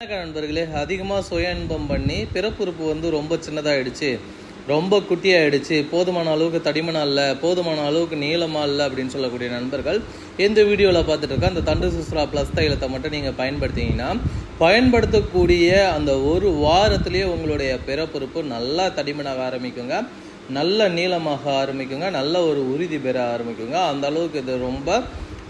நண்பர்களே, அதிகமாக சுய இன்பம் பண்ணி பிறப்புறுப்பு ரொம்ப சின்னதாகிடுச்சு, ரொம்ப குட்டியாகிடுச்சு, போதுமான அளவுக்கு தடிமனாக இல்லை, போதுமான அளவுக்கு நீளமாக இல்லை அப்படின்னு சொல்லக்கூடிய நண்பர்கள் இந்த வீடியோவில் பார்த்துட்டு இருக்க அந்த தண்டு சுஸ்ரா ப்ளஸ் தைலத்தை மட்டும் நீங்கள் பயன்படுத்திங்கன்னா பயன்படுத்தக்கூடிய அந்த ஒரு வாரத்திலேயே உங்களுடைய பிறப்புறுப்பு நல்லா தடிமனாக ஆரம்பிக்குங்க, நல்ல நீளமாக ஆரம்பிக்குங்க, நல்ல ஒரு உறுதி பெற ஆரம்பிக்குங்க. அந்த அளவுக்கு இது ரொம்ப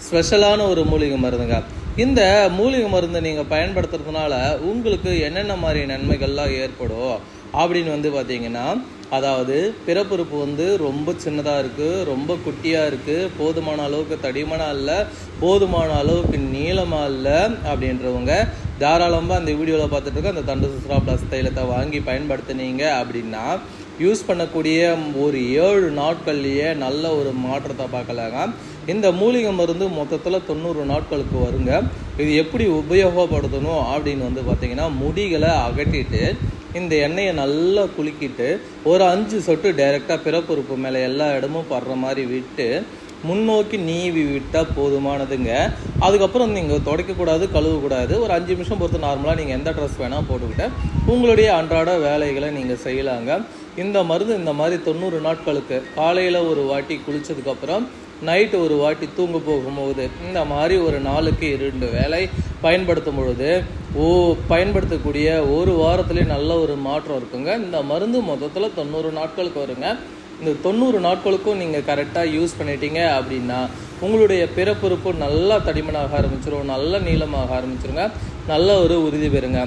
ஸ்பெஷலான ஒரு மூலிகை மருந்துங்க. இந்த மூலிகை மருந்து நீங்கள் பயன்படுத்துறதுனால உங்களுக்கு என்னென்ன மாதிரி நன்மைகள்லாம் ஏற்படும் அப்படின்னு பார்த்தீங்கன்னா, அதாவது பிறப்புறுப்பு ரொம்ப சின்னதாக இருக்குது, ரொம்ப குட்டியாக இருக்குது, போதுமான அளவுக்கு தடிமனாக இல்லை, போதுமான அளவுக்கு நீளமாக இல்லை அப்படின்றவங்க தாராளமாக அந்த வீடியோவில் பார்த்துட்டு இருக்க அந்த தண்டு சுஸ்ரா ப்ளஸ் தைலத்தை வாங்கி பயன்படுத்தினீங்க அப்படின்னா யூஸ் பண்ணக்கூடிய ஒரு 7 நாட்கள்லேயே நல்ல ஒரு மாற்றத்தை பார்க்கலாங்க. இந்த மூலிகை மருந்து மொத்தத்தில் 90 நாட்களுக்கு வருங்க. இது எப்படி உபயோகப்படுத்தணும் அப்படின்னு பார்த்தீங்கன்னா, முடிகளை அகட்டிட்டு இந்த எண்ணெயை நல்லா குலுக்கிட்டு ஒரு 5 சொட்டு டைரெக்டாக பிறப்புறுப்பு மேலே எல்லா இடமும் படுற மாதிரி விட்டு முன்னோக்கி நீவி விட்டால் போதுமானதுங்க. அதுக்கப்புறம் நீங்கள் துடைக்கக்கூடாது, கழுவக்கூடாது. ஒரு 5 நிமிஷம் பொறுத்து நார்மலாக நீங்கள் எந்த ட்ரெஸ் வேணால் போட்டுக்கிட்டு உங்களுடைய அன்றாட வேலைகளை நீங்கள் செய்யலாங்க. இந்த மருந்து இந்த மாதிரி 90 நாட்களுக்கு காலையில் ஒரு வாட்டி குளித்ததுக்கப்புறம் நைட்டு ஒரு வாட்டி தூங்க போகும்போது இந்த மாதிரி ஒரு நாளுக்கு 2 வேளை பயன்படுத்தும் பொழுது பயன்படுத்தக்கூடிய ஒரு வாரத்துலேயே நல்ல ஒரு மாற்றம் இருக்குங்க. இந்த மருந்து மொத்தத்தில் 90 நாட்களுக்கு வருங்க. இந்த 90 நாட்களுக்கும் நீங்கள் கரெக்டாக யூஸ் பண்ணிட்டீங்க அப்படின்னா உங்களுடைய பிறப்புறுப்பு நல்லா தடிமனாக ஆரம்பிச்சிடும், நல்ல நீளமாக ஆரம்பிச்சிருங்க, நல்ல ஒரு உறுதி பெறுங்க.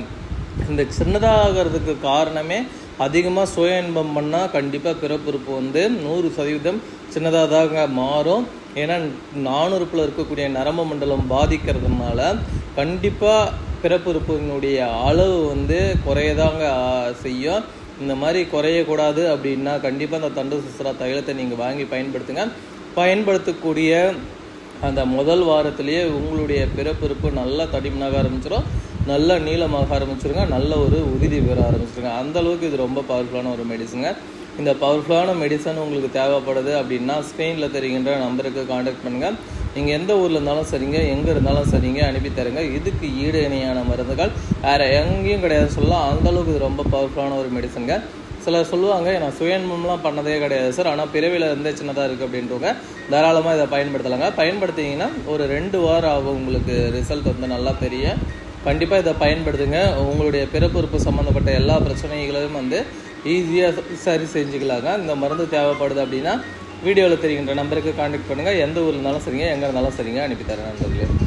இந்த சின்னதாகிறதுக்கு காரணமே அதிகமாக சுய இன்பம் பண்ணால் கண்டிப்பாக பிறப்புறுப்பு 100% சின்னதாக தாங்க மாறும். ஏன்னா நாணுறுப்பில் இருக்கக்கூடிய நரம்பு மண்டலம் பாதிக்கிறதுனால கண்டிப்பாக பிறப்புறுப்பினுடைய அளவு குறையதாங்க செய்யும். இந்த மாதிரி குறையக்கூடாது அப்படின்னா கண்டிப்பாக அந்த தண்டு சுஸ்ரா தைலத்தை நீங்கள் வாங்கி பயன்படுத்துங்க. பயன்படுத்தக்கூடிய அந்த முதல் வாரத்திலேயே உங்களுடைய பிறப்புறுப்பு நல்லா தடிமனாக ஆரம்பிச்சிடும், நல்ல நீளமாக ஆரம்பிச்சிருங்க, நல்ல ஒரு உறுதி பெற ஆரம்பிச்சிருங்க. அந்தளவுக்கு இது ரொம்ப பவர்ஃபுல்லான ஒரு மெடிசனுங்க. இந்த பவர்ஃபுல்லான மெடிசன் உங்களுக்கு தேவைப்படுது அப்படின்னா ஸ்க்ரீனில் தெரிகின்ற நம்பருக்கு காண்டாக்ட் பண்ணுங்கள். நீங்கள் எந்த ஊரில் இருந்தாலும் சரிங்க, எங்கே இருந்தாலும் சரிங்க, அனுப்பித்தருங்க. இதுக்கு ஈடு இணையான மருந்துகள் வேறு எங்கேயும் கிடையாது சொல்லலாம். அந்தளவுக்கு இது ரொம்ப பவர்ஃபுல்லான ஒரு மெடிசனுங்க. சிலர் சொல்லுவாங்க, நான் சுயன்மம்லாம் பண்ணதே கிடையாது சார், ஆனால் பிறவியில் சின்னதாக இருக்குது அப்படின்றவங்க தாராளமாக இதை பயன்படுத்தலாங்க. பயன்படுத்திங்கன்னா ஒரு 2 வாரம் ஆகும் உங்களுக்கு ரிசல்ட் நல்லா தெரிய. கண்டிப்பாக இதை பயன்படுத்துங்க. உங்களுடைய பிறப்புறுப்பு சம்மந்தப்பட்ட எல்லா பிரச்சனைகளையும் ஈஸியாக சரி செஞ்சுக்கலாங்க. இந்த மருந்து தேவைப்படுது அப்படின்னா வீடியோவில் தெரிகின்ற நம்பருக்கு காண்டாக்ட் பண்ணுங்கள். எந்த ஊரில் இருந்தாலும் சரிங்க, எங்கே இருந்தாலும் சரிங்க, அனுப்பித்தரேன் நண்பர்களே.